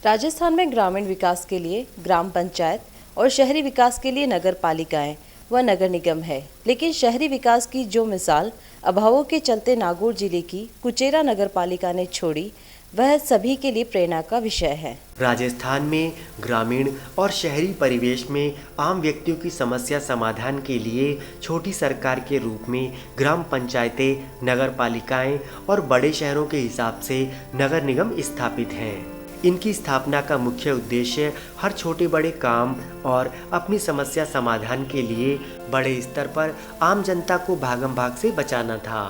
राजस्थान में ग्रामीण विकास के लिए ग्राम पंचायत और शहरी विकास के लिए नगर पालिकाएं व नगर निगम है, लेकिन शहरी विकास की जो मिसाल अभावों के चलते नागौर जिले की कुचेरा नगर पालिका ने छोड़ी, वह सभी के लिए प्रेरणा का विषय है। राजस्थान में ग्रामीण और शहरी परिवेश में आम व्यक्तियों की समस्या समाधान के लिए छोटी सरकार के रूप में ग्राम पंचायतें, नगर पालिकाएं और बड़े शहरों के हिसाब से नगर निगम स्थापित हैं। इनकी स्थापना का मुख्य उद्देश्य हर छोटे बड़े काम और अपनी समस्या समाधान के लिए बड़े स्तर पर आम जनता को भागम भाग से बचाना था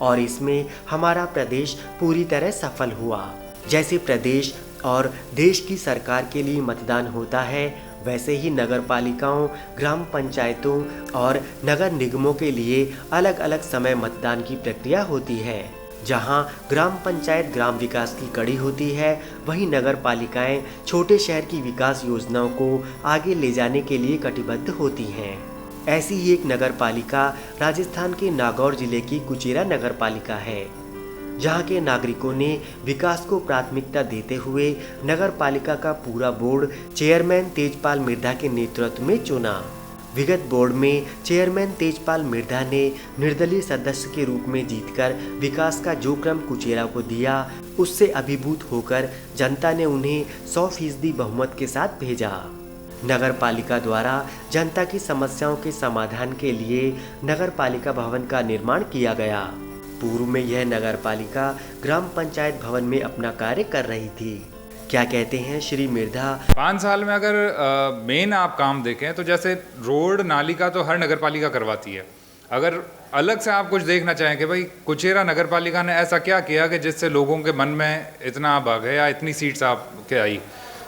और इसमें हमारा प्रदेश पूरी तरह सफल हुआ। जैसे प्रदेश और देश की सरकार के लिए मतदान होता है, वैसे ही नगर पालिकाओं, ग्राम पंचायतों और नगर निगमों के लिए अलग अलग समय मतदान की प्रक्रिया होती है। जहां ग्राम पंचायत ग्राम विकास की कड़ी होती है, वहीं नगर पालिकाएं छोटे शहर की विकास योजनाओं को आगे ले जाने के लिए कटिबद्ध होती हैं। ऐसी ही एक नगर पालिका राजस्थान के नागौर जिले की कुचेरा नगर पालिका है, जहां के नागरिकों ने विकास को प्राथमिकता देते हुए नगर पालिका का पूरा बोर्ड चेयरमैन तेजपाल मिर्धा के नेतृत्व में चुना। विगत बोर्ड में चेयरमैन तेजपाल मिर्धा ने निर्दलीय सदस्य के रूप में जीतकर विकास का जो क्रम कुचेरा को दिया, उससे अभिभूत होकर जनता ने उन्हें 100% बहुमत के साथ भेजा। नगर पालिका द्वारा जनता की समस्याओं के समाधान के लिए नगर पालिका भवन का निर्माण किया गया। पूर्व में यह नगर पालिका ग्राम पंचायत भवन में अपना कार्य कर रही थी। क्या कहते हैं श्री मिर्धा? 5 साल में अगर मेन आप काम देखें तो जैसे रोड नाली का तो हर नगर पालिका करवाती है। अगर अलग से आप कुछ देखना चाहें कि भाई कुचेरा नगर पालिका ने ऐसा क्या किया कि जिससे लोगों के मन में इतना भाग है या इतनी सीट्स आपके आई,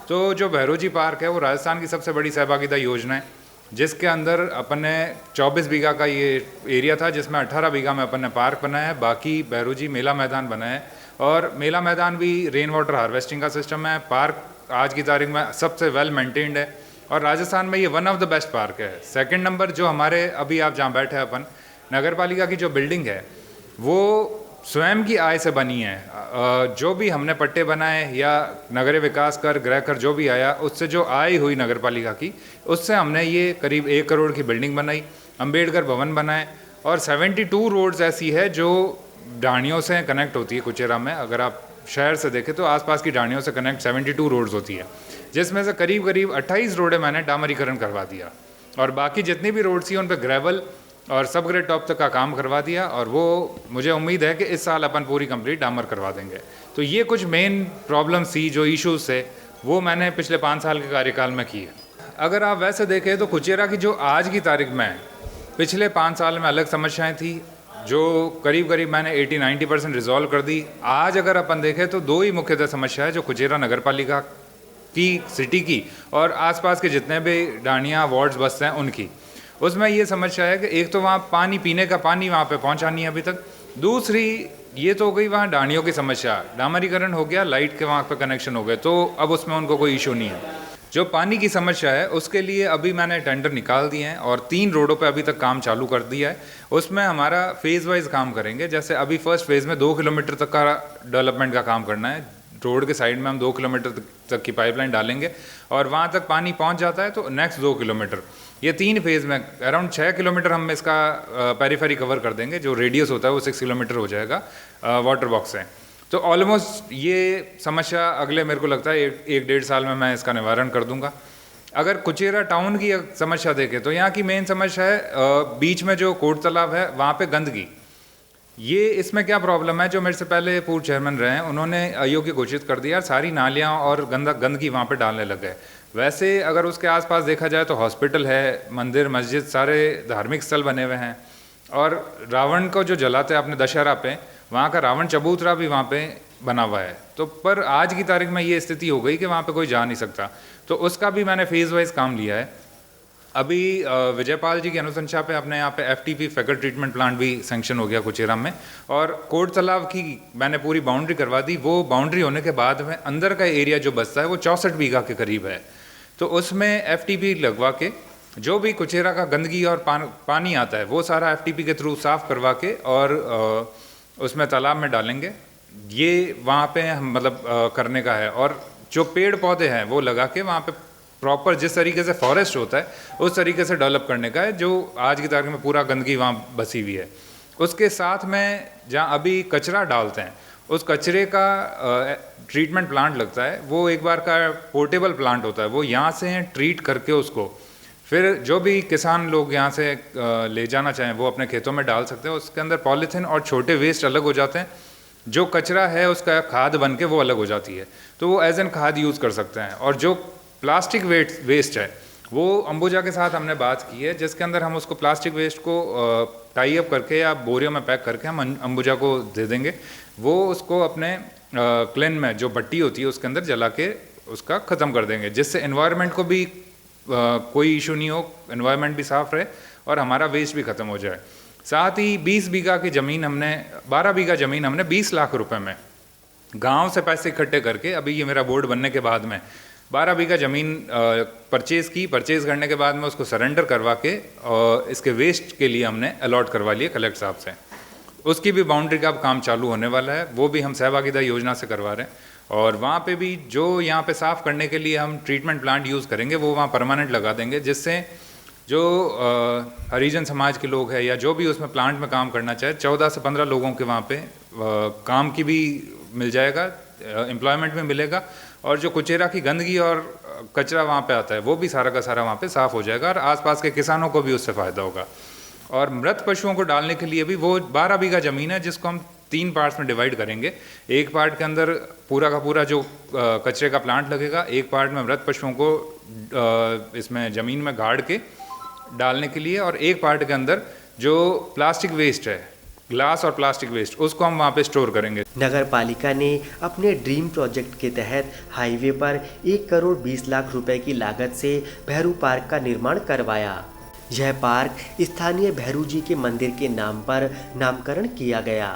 तो जो भैरोजी पार्क है वो राजस्थान की सबसे बड़ी सहभागिता योजना है, जिसके अंदर अपन ने 24 बीघा का ये एरिया था, जिसमें 18 बीघा में अपन ने पार्क बनाया है, बाकी भैरोजी मेला मैदान बनाया है। और मेला मैदान भी रेन वाटर हार्वेस्टिंग का सिस्टम है। पार्क आज की तारीख में सबसे वेल मेंटेन्ड है और राजस्थान में ये one of the best park है। सेकंड नंबर जो हमारे अभी आप जहाँ बैठे हैं अपन, नगर पालिका की जो बिल्डिंग है वो स्वयं की आय से बनी है। जो भी हमने पट्टे बनाए या नगर विकास कर गृह कर जो भी आया, उससे जो आय हुई नगर पालिका की, उससे हमने ये करीब 1 करोड़ की बिल्डिंग बनाई, अम्बेडकर भवन बनाए और 72 रोड्स ऐसी है जो ढाणियों से कनेक्ट होती है। कुचेरा में अगर आप शहर से देखें तो आसपास की ढाणियों से कनेक्ट 72 रोड्स होती है, जिसमें से करीब 28 रोडें मैंने डामरीकरण करवा दिया और बाकी जितनी भी रोड्स थी उन पर ग्रेवल और सब ग्रेड टॉप तक का काम करवा दिया और वो मुझे उम्मीद है कि इस साल अपन पूरी कंप्लीट डामर करवा देंगे। तो ये कुछ मेन प्रॉब्लम्स थी जो इश्यूज थे, वो मैंने पिछले 5 साल के कार्यकाल में की है। अगर आप वैसे देखें तो कुचेरा की जो आज की तारीख में पिछले 5 साल में अलग समस्याएं थी जो करीब मैंने 80-90% रिजॉल्व कर दी। आज अगर अपन देखें तो 2 ही मुख्यतः समस्या है जो कुचेरा नगर पालिका की, सिटी की और आसपास के जितने भी ढाणियाँ वार्ड्स बसते हैं उनकी। उसमें ये समस्या है कि एक तो वहाँ पानी, पीने का पानी वहाँ पे पहुँचा नहीं है अभी तक। दूसरी ये तो हो गई वहाँ ढाणियों की समस्या, डामरीकरण हो गया, लाइट के वहाँ पे कनेक्शन हो गए, तो अब उसमें उनको कोई इशू नहीं है। जो पानी की समस्या है उसके लिए अभी मैंने टेंडर निकाल दिए हैं और 3 रोडों पे अभी तक काम चालू कर दिया है। उसमें हमारा फेज़ वाइज काम करेंगे। जैसे अभी फर्स्ट फेज़ में 2 किलोमीटर तक का डेवलपमेंट का काम करना है। रोड के साइड में हम 2 किलोमीटर तक की पाइपलाइन डालेंगे और वहाँ तक पानी पहुँच जाता है तो नेक्स्ट 2 किलोमीटर, ये 3 फेज़ में अराउंड 6 किलोमीटर हम इसका पेरीफेरी कवर कर देंगे। जो रेडियस होता है वो 6 किलोमीटर हो जाएगा वाटर बॉक्स से। तो ऑलमोस्ट ये समस्या अगले मेरे को लगता है 1-1.5 साल में मैं इसका निवारण कर दूंगा। अगर कुचेरा टाउन की समस्या देखें तो यहाँ की मेन समस्या है बीच में जो कोट तालाब है वहाँ पे गंदगी। ये इसमें क्या प्रॉब्लम है, जो मेरे से पहले पूर्व चेयरमैन रहे हैं उन्होंने अयोग्य घोषित कर दिया, सारी नालियाँ और गंदगी वहाँ पे डालने लग गए। वैसे अगर उसके आसपास देखा जाए तो हॉस्पिटल है, मंदिर मस्जिद सारे धार्मिक स्थल बने हुए हैं और रावण को जो जलाते हैं अपने दशहरा पे, वहाँ का रावण चबूतरा भी वहाँ पे बना हुआ है। तो पर आज की तारीख में ये स्थिति हो गई कि वहाँ पे कोई जा नहीं सकता, तो उसका भी मैंने फेज़ वाइज काम लिया है। अभी विजयपाल जी की अनुशंसा पे अपने यहाँ पे FTP फेकल ट्रीटमेंट प्लांट भी सैंक्शन हो गया कुचेरा में और कोट तालाब की मैंने पूरी बाउंड्री करवा दी। वो बाउंड्री होने के बाद में अंदर का एरिया जो बचता है वो 64 बीघा के करीब है, तो उसमें FTP लगवा के जो भी कुचेरा का गंदगी और पानी आता है वो सारा FTP के थ्रू साफ करवा के और उसमें तालाब में डालेंगे। ये वहाँ पे मतलब करने का है। और जो पेड़ पौधे हैं वो लगा के वहाँ पे प्रॉपर जिस तरीके से फॉरेस्ट होता है उस तरीके से डेवलप करने का है, जो आज की तारीख में पूरा गंदगी वहाँ बसी हुई है। उसके साथ में जहाँ अभी कचरा डालते हैं उस कचरे का ट्रीटमेंट प्लांट लगता है, वो एक बार का पोर्टेबल प्लांट होता है, वो यहाँ से ट्रीट करके उसको फिर जो भी किसान लोग यहाँ से ले जाना चाहें वो अपने खेतों में डाल सकते हैं। उसके अंदर पॉलीथीन और छोटे वेस्ट अलग हो जाते हैं, जो कचरा है उसका खाद बन के वो अलग हो जाती है, तो वो एज एन खाद यूज़ कर सकते हैं। और जो प्लास्टिक वेस्ट है वो अंबुजा के साथ हमने बात की है, जिसके अंदर हम उसको प्लास्टिक वेस्ट को टाई अप करके या बोरियों में पैक करके हम अंबुजा को दे देंगे, वो उसको अपने क्लेन में जो भट्टी होती है उसके अंदर जला के उसका ख़त्म कर देंगे, जिससे एनवायरनमेंट को भी कोई इशू नहीं हो, एनवायरनमेंट भी साफ़ रहे और हमारा वेस्ट भी ख़त्म हो जाए। साथ ही 20 बीघा की ज़मीन हमने 12 बीघा ज़मीन हमने 20 लाख रुपए में गांव से पैसे इकट्ठे करके, अभी ये मेरा बोर्ड बनने के बाद में 12 बीघा ज़मीन परचेज़ करने के बाद में उसको सरेंडर करवा के और इसके वेस्ट के लिए हमने अलॉट करवा लिए कलेक्टर साहब से। उसकी भी बाउंड्री का अब काम चालू होने वाला है, वो भी हम सहभागिता योजना से करवा रहे हैं। और वहाँ पे भी जो यहाँ पे साफ़ करने के लिए हम ट्रीटमेंट प्लांट यूज़ करेंगे वो वहाँ परमानेंट लगा देंगे, जिससे जो हरिजन समाज के लोग हैं या जो भी उसमें प्लांट में काम करना चाहे 14 से 15 लोगों के वहाँ पे काम की भी मिल जाएगा, एम्प्लॉयमेंट में मिलेगा, और जो कुचेरा की गंदगी और कचरा वहाँ पे आता है वो भी सारा का सारा वहाँ पे साफ़ हो जाएगा और आसपास के किसानों को भी उससे फ़ायदा होगा। और मृत पशुओं को डालने के लिए भी वो 12 बीघा ज़मीन है जिसको हम 3 पार्ट्स में डिवाइड करेंगे। एक पार्ट के अंदर पूरा का पूरा जो कचरे का प्लांट लगेगा, एक पार्ट में मृत पशुओं को इसमें ज़मीन में गाड़ के डालने के लिए, और एक पार्ट के अंदर जो प्लास्टिक वेस्ट है, ग्लास और प्लास्टिक वेस्ट, उसको हम वहाँ पे स्टोर करेंगे। नगर पालिका ने अपने ड्रीम प्रोजेक्ट के तहत हाईवे पर 1 करोड़ 20 लाख रुपए की लागत से भैरू पार्क का निर्माण करवाया। यह पार्क स्थानीय भैरू जी के मंदिर के नाम पर नामकरण किया गया।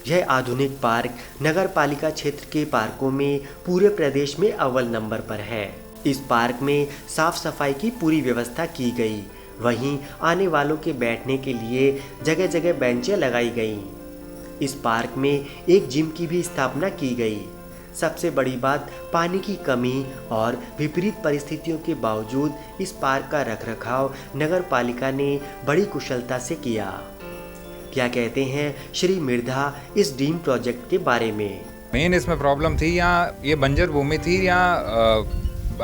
यह आधुनिक पार्क नगर पालिका क्षेत्र के पार्कों में पूरे प्रदेश में अव्वल नंबर पर है। इस पार्क में साफ सफाई की पूरी व्यवस्था की गई, वहीं आने वालों के बैठने के लिए जगह जगह बेंचें लगाई गईं। इस पार्क में एक जिम की भी स्थापना की गई। सबसे बड़ी बात, पानी की कमी और विपरीत परिस्थितियों के बावजूद इस पार्क का रखरखाव नगर पालिका ने बड़ी कुशलता से किया। क्या कहते हैं श्री मिर्धा इस ड्रीम प्रोजेक्ट के बारे में? मेन इसमें प्रॉब्लम थी, यहाँ ये बंजर भूमि थी, यहाँ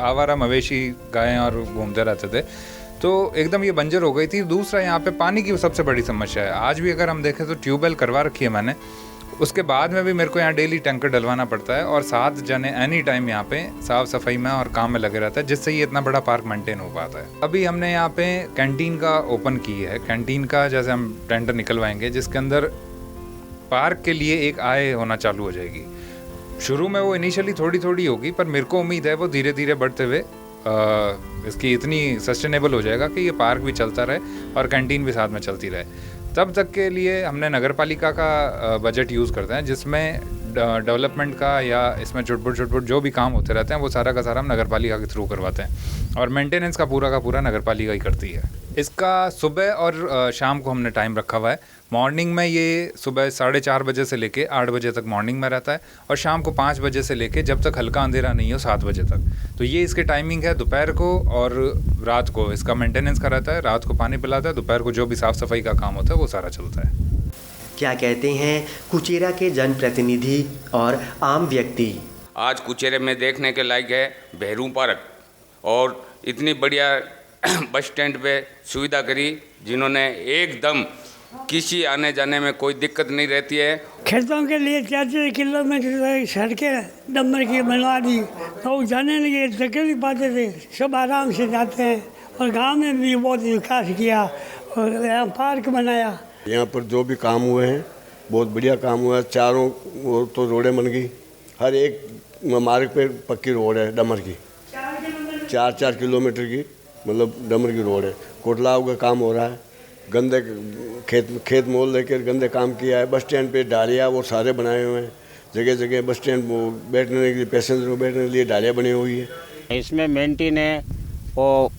आवारा मवेशी गायें और घूमते रहते थे, तो एकदम ये बंजर हो गई थी। दूसरा, यहाँ पे पानी की सबसे बड़ी समस्या है। आज भी अगर हम देखें तो ट्यूबवेल करवा रखी है मैंने, उसके बाद में भी मेरे को यहाँ डेली टैंकर डलवाना पड़ता है और 7 जने एनी टाइम यहाँ पे साफ़ सफाई में और काम में लगे रहता है, जिससे ये इतना बड़ा पार्क मेंटेन हो पाता है। अभी हमने यहाँ पे कैंटीन का ओपन की है। कैंटीन का जैसे हम टेंडर निकलवाएंगे, जिसके अंदर पार्क के लिए एक आय होना चालू हो जाएगी। शुरू में वो इनिशियली थोड़ी थोड़ी होगी, पर मेरे को उम्मीद है वो धीरे धीरे बढ़ते हुए इसकी इतनी सस्टेनेबल हो जाएगा कि ये पार्क भी चलता रहे और कैंटीन भी साथ में चलती रहे। तब तक के लिए हमने नगर पालिका का बजट यूज़ करते हैं, जिसमें डेवलपमेंट का या इसमें छुटपुट जो भी काम होते रहते हैं वो सारा का सारा हम नगर पालिका के थ्रू करवाते हैं, और मेंटेनेंस का पूरा नगर पालिका ही करती है। इसका सुबह और शाम को हमने टाइम रखा हुआ है। मॉर्निंग में ये सुबह 4:30 बजे से लेके 8 बजे तक मॉर्निंग में रहता है, और शाम को 5 बजे से लेके जब तक हल्का अंधेरा नहीं हो 7 बजे तक। तो ये इसके टाइमिंग है। दोपहर को और रात को इसका मेंटेनेंस का रहता है, रात को पानी पिलाता है, दोपहर को जो भी साफ़ सफाई का काम होता है वो सारा चलता है। क्या कहते हैं कुचेरा के जनप्रतिनिधि और आम व्यक्ति? आज कुचेरे में देखने के लायक है भैरू पार्क, और इतनी बढ़िया बस स्टैंड पे सुविधा करी, जिन्होंने एकदम किसी आने जाने में कोई दिक्कत नहीं रहती है। खेतों के लिए 4-4 किलोमीटर सड़कें डंबर की बनवा दी, तो जाने लगे तकलीफ पाते थे, सब आराम से जाते हैं। और गांव में भी बहुत विकास किया और यहाँ पार्क बनाया। यहाँ पर जो भी काम हुए हैं बहुत बढ़िया काम हुआ है। चारों ओर तो रोडें बन गई, हर एक मार्ग पे पक्की रोड है डमर की, 4-4 किलोमीटर की मतलब डमर की रोड है। कोटलाव का काम हो रहा है, गंदे खेत मोल लेकर गंदे काम किया है। बस स्टैंड पे डालिया वो सारे बनाए हुए हैं, जगह जगह बस स्टैंड बैठने के लिए, पैसेंजर को बैठने के लिए डालिया बनी हुई है। इसमें मेंटेन है, वो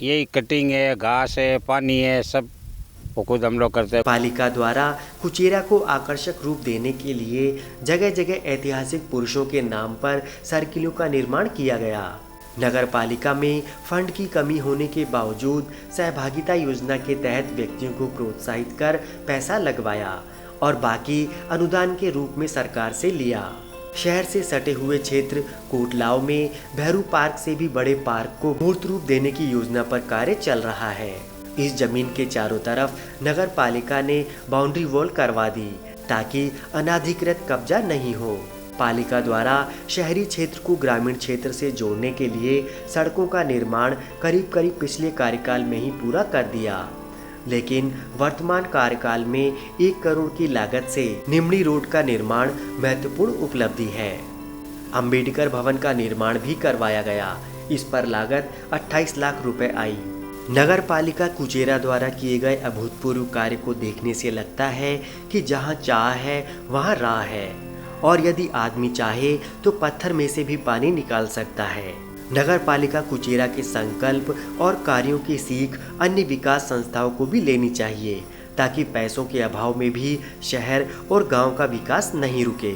यही कटिंग है, घास है, पानी है, सब वो खुद हम लोग करते हैं। पालिका द्वारा कुचेरा को आकर्षक रूप देने के लिए जगह जगह ऐतिहासिक पुरुषों के नाम पर सर्किलों का निर्माण किया गया। नगर पालिका में फंड की कमी होने के बावजूद सहभागिता योजना के तहत व्यक्तियों को प्रोत्साहित कर पैसा लगवाया और बाकी अनुदान के रूप में सरकार से लिया। शहर से सटे हुए क्षेत्र कोटलाव में भैरू पार्क से भी बड़े पार्क को मूर्त रूप देने की योजना पर कार्य चल रहा है। इस जमीन के चारों तरफ नगर पालिका ने बाउंड्री वॉल करवा दी ताकि अनाधिकृत कब्जा नहीं हो। पालिका द्वारा शहरी क्षेत्र को ग्रामीण क्षेत्र से जोड़ने के लिए सड़कों का निर्माण करीब पिछले कार्यकाल में ही पूरा कर दिया, लेकिन वर्तमान कार्यकाल में 1 करोड़ की लागत से निमनी रोड का निर्माण महत्वपूर्ण उपलब्धि है। अंबेडकर भवन का निर्माण भी करवाया गया। इस पर लागत 28 लाख रुपए आई। नगर पालिका कुचेरा द्वारा किए गए अभूतपूर्व कार्य को देखने से लगता है कि जहां चाह है वहां राह है और यदि आदमी चाहे तो पत्थर में से भी पानी निकाल सकता है। नगर पालिका कुचेरा के संकल्प और कार्यों की सीख अन्य विकास संस्थाओं को भी लेनी चाहिए ताकि पैसों के अभाव में भी शहर और गांव का विकास नहीं रुके।